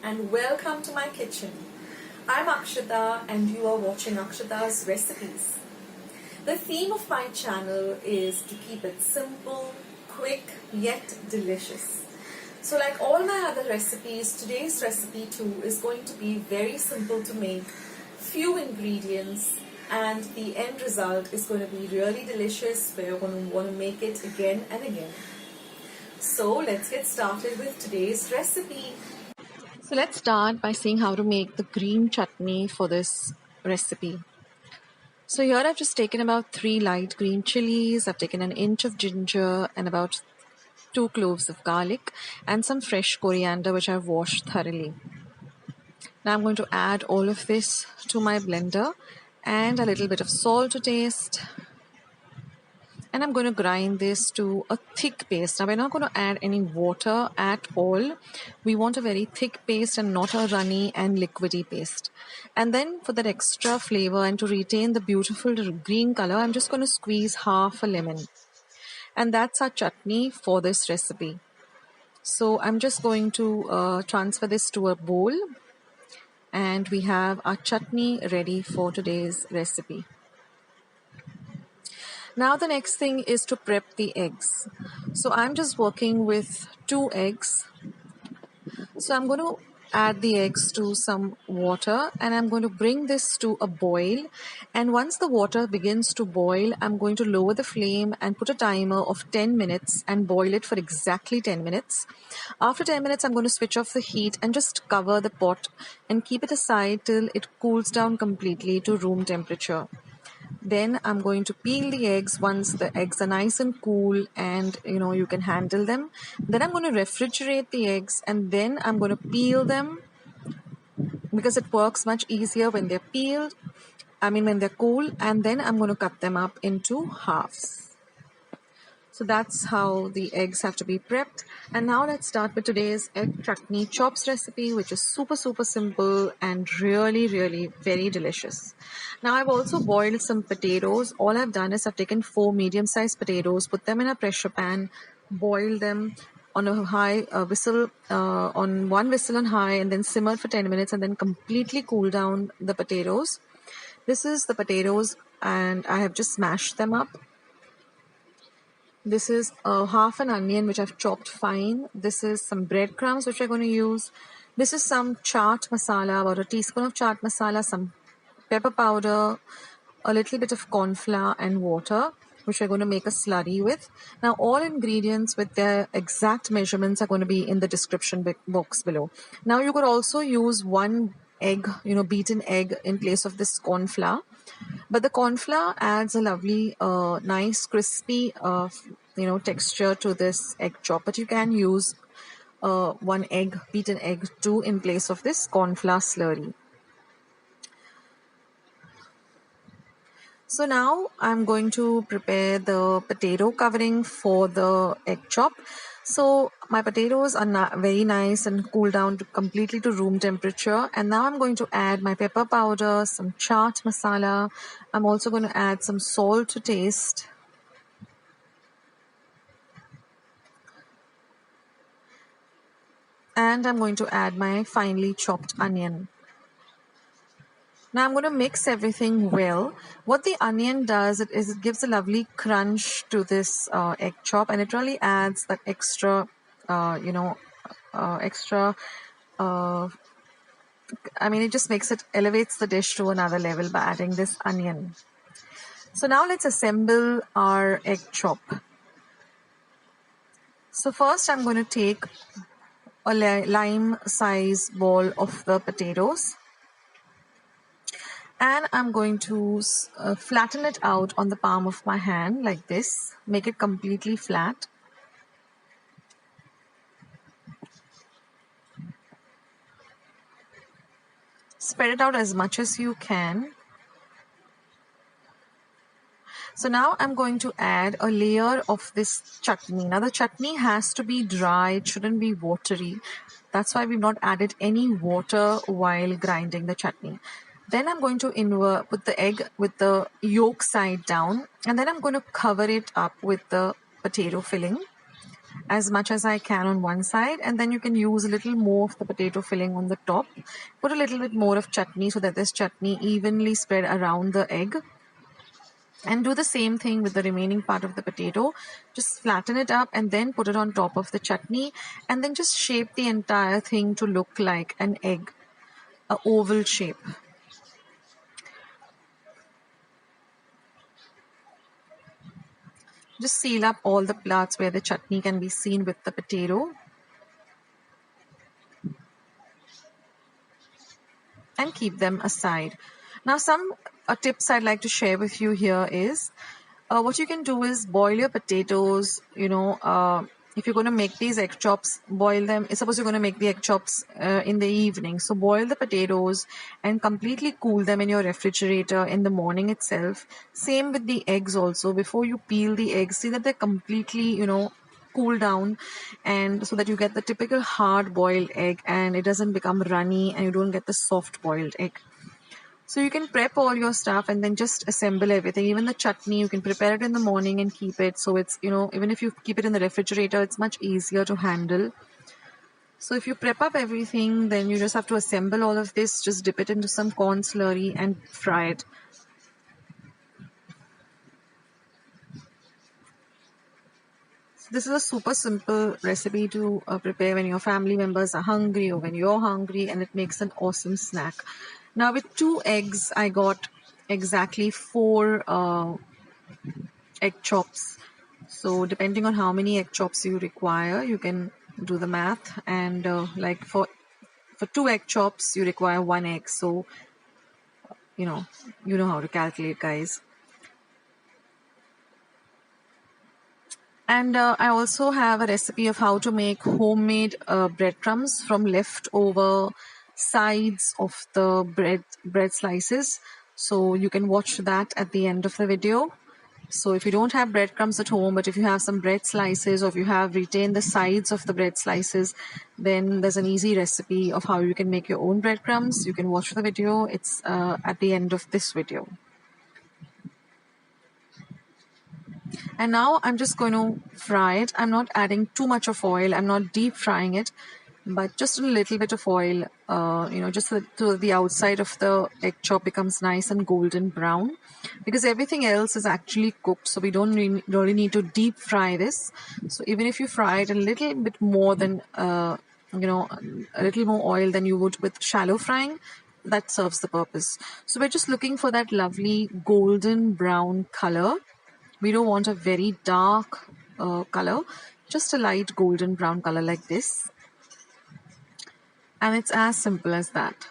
and welcome to my kitchen. I'm Akshata and you are watching Akshata's Recipes. The theme of my channel is to keep it simple, quick, yet delicious. So like all my other recipes, today's recipe too is going to be very simple to make, few ingredients, and the end result is going to be really delicious where you're going to want to make it again and again. So let's get started with today's recipe. So let's start by seeing how to make the green chutney for this recipe. So here I've just taken about 3 light green chilies, I've taken an inch of ginger and about 2 cloves of garlic and some fresh coriander which I've washed thoroughly. Now I'm going to add all of this to my blender and a little bit of salt to taste. And I'm going to grind this to a thick paste. Now we're not going to add any water at all. We want a very thick paste and not a runny and liquidy paste. And then for that extra flavor and to retain the beautiful green color, I'm just going to squeeze half a lemon. And that's our chutney for this recipe. So I'm just going to transfer this to a bowl. And we have our chutney ready for today's recipe. Now the next thing is to prep the eggs. So I'm just working with 2 eggs. So I'm going to add the eggs to some water and I'm going to bring this to a boil. And once the water begins to boil, I'm going to lower the flame and put a timer of 10 minutes and boil it for exactly 10 minutes. After 10 minutes, I'm going to switch off the heat and just cover the pot and keep it aside till it cools down completely to room temperature. Then I'm going to peel the eggs once the eggs are nice and cool and you can handle them. Then I'm going to refrigerate the eggs and then I'm going to peel them because it works much easier when they're peeled. When they're cool, and then I'm going to cut them up into halves. So that's how the eggs have to be prepped. And now let's start with today's Egg Chutney Chops recipe, which is super simple and really very delicious. Now I've also boiled some potatoes. All I've done is I've taken 4 medium-sized potatoes, put them in a pressure pan, boiled them on a high whistle, on 1 whistle on high, and then simmered for 10 minutes and then completely cooled down the potatoes. This is the potatoes and I have just smashed them up. This is half an onion which I've chopped fine. This is some breadcrumbs which I'm going to use. This is some chaat masala, about a teaspoon of chaat masala, some pepper powder, a little bit of corn flour and water, which we're going to make a slurry with. Now all ingredients with their exact measurements are going to be in the description box below. Now you could also use 1 egg, beaten egg in place of this corn flour. But the corn flour adds a lovely, nice, crispy, texture to this egg chop. But you can use 1 egg, beaten egg too, in place of this corn flour slurry. So now I'm going to prepare the potato covering for the egg chop. So my potatoes are very nice and cooled down completely to room temperature. And now I'm going to add my pepper powder, some chaat masala. I'm also going to add some salt to taste. And I'm going to add my finely chopped onion. Now I'm going to mix everything well. What the onion does is it gives a lovely crunch to this egg chop, and it really adds that extra, it just elevates the dish to another level by adding this onion. So now let's assemble our egg chop. So first I'm going to take a lime size ball of the potatoes. And I'm going to flatten it out on the palm of my hand like this. Make it completely flat. Spread it out as much as you can. So now I'm going to add a layer of this chutney. Now the chutney has to be dry. It shouldn't be watery. That's why we've not added any water while grinding the chutney. Then I'm going to put the egg with the yolk side down, and then I'm going to cover it up with the potato filling. as much as I can on one side, and then you can use a little more of the potato filling on the top. Put a little bit more of chutney so that this chutney evenly spread around the egg. And do the same thing with the remaining part of the potato. Just flatten it up and then put it on top of the chutney, and then just shape the entire thing to look like an egg, an oval shape. Just seal up all the parts where the chutney can be seen with the potato. And keep them aside. Now, some tips I'd like to share with you here is what you can do is boil your potatoes. If you're going to make these egg chops, boil them. Suppose you're going to make the egg chops in the evening. So boil the potatoes and completely cool them in your refrigerator in the morning itself. Same with the eggs also. Before you peel the eggs, see that they're completely, cool down, and so that you get the typical hard boiled egg and it doesn't become runny and you don't get the soft boiled egg. So you can prep all your stuff and then just assemble everything. Even the chutney, you can prepare it in the morning and keep it. So it's, even if you keep it in the refrigerator, it's much easier to handle. So if you prep up everything, then you just have to assemble all of this, just dip it into some corn slurry and fry it. This is a super simple recipe to prepare when your family members are hungry or when you're hungry, and it makes an awesome snack. Now with 2 eggs, I got exactly 4 egg chops. So depending on how many egg chops you require, you can do the math. And like for 2 egg chops, you require 1 egg. So, you know how to calculate, guys. And I also have a recipe of how to make homemade breadcrumbs from leftover sides of the bread slices. So you can watch that at the end of the video. So if you don't have breadcrumbs at home, but if you have some bread slices, or if you have retained the sides of the bread slices, then there's an easy recipe of how you can make your own breadcrumbs. You can watch the video. It's at the end of this video. And now I'm just going to fry it. I'm not adding too much of oil. I'm not deep frying it, but just a little bit of oil, just so the outside of the egg chop becomes nice and golden brown, because everything else is actually cooked. So we don't really need to deep fry this. So even if you fry it a little bit more than, a little more oil than you would with shallow frying, that serves the purpose. So we're just looking for that lovely golden brown color. We don't want a very dark color, just a light golden brown color like this. And it's as simple as that.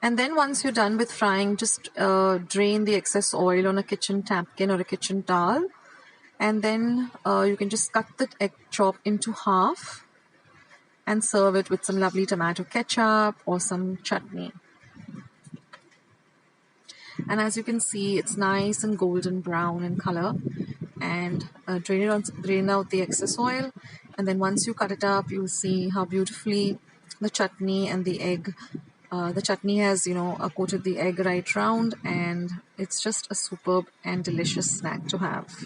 And then once you're done with frying, just drain the excess oil on a kitchen napkin or a kitchen towel. And then you can just cut the egg chop into half and serve it with some lovely tomato ketchup or some chutney. And as you can see, it's nice and golden brown in color. And drain out the excess oil. And then once you cut it up, you'll see how beautifully the chutney and the egg, the chutney has, coated the egg right round, and it's just a superb and delicious snack to have.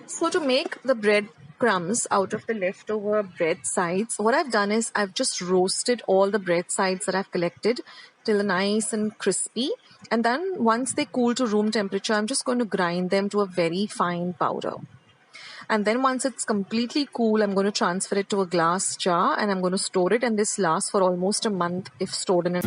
So to make the bread crumbs out of the leftover bread sides, what I've done is I've just roasted all the bread sides that I've collected till nice and crispy. And then once they cool to room temperature, I'm just going to grind them to a very fine powder. And then once it's completely cool, I'm going to transfer it to a glass jar and I'm going to store it. And this lasts for almost a month if stored in a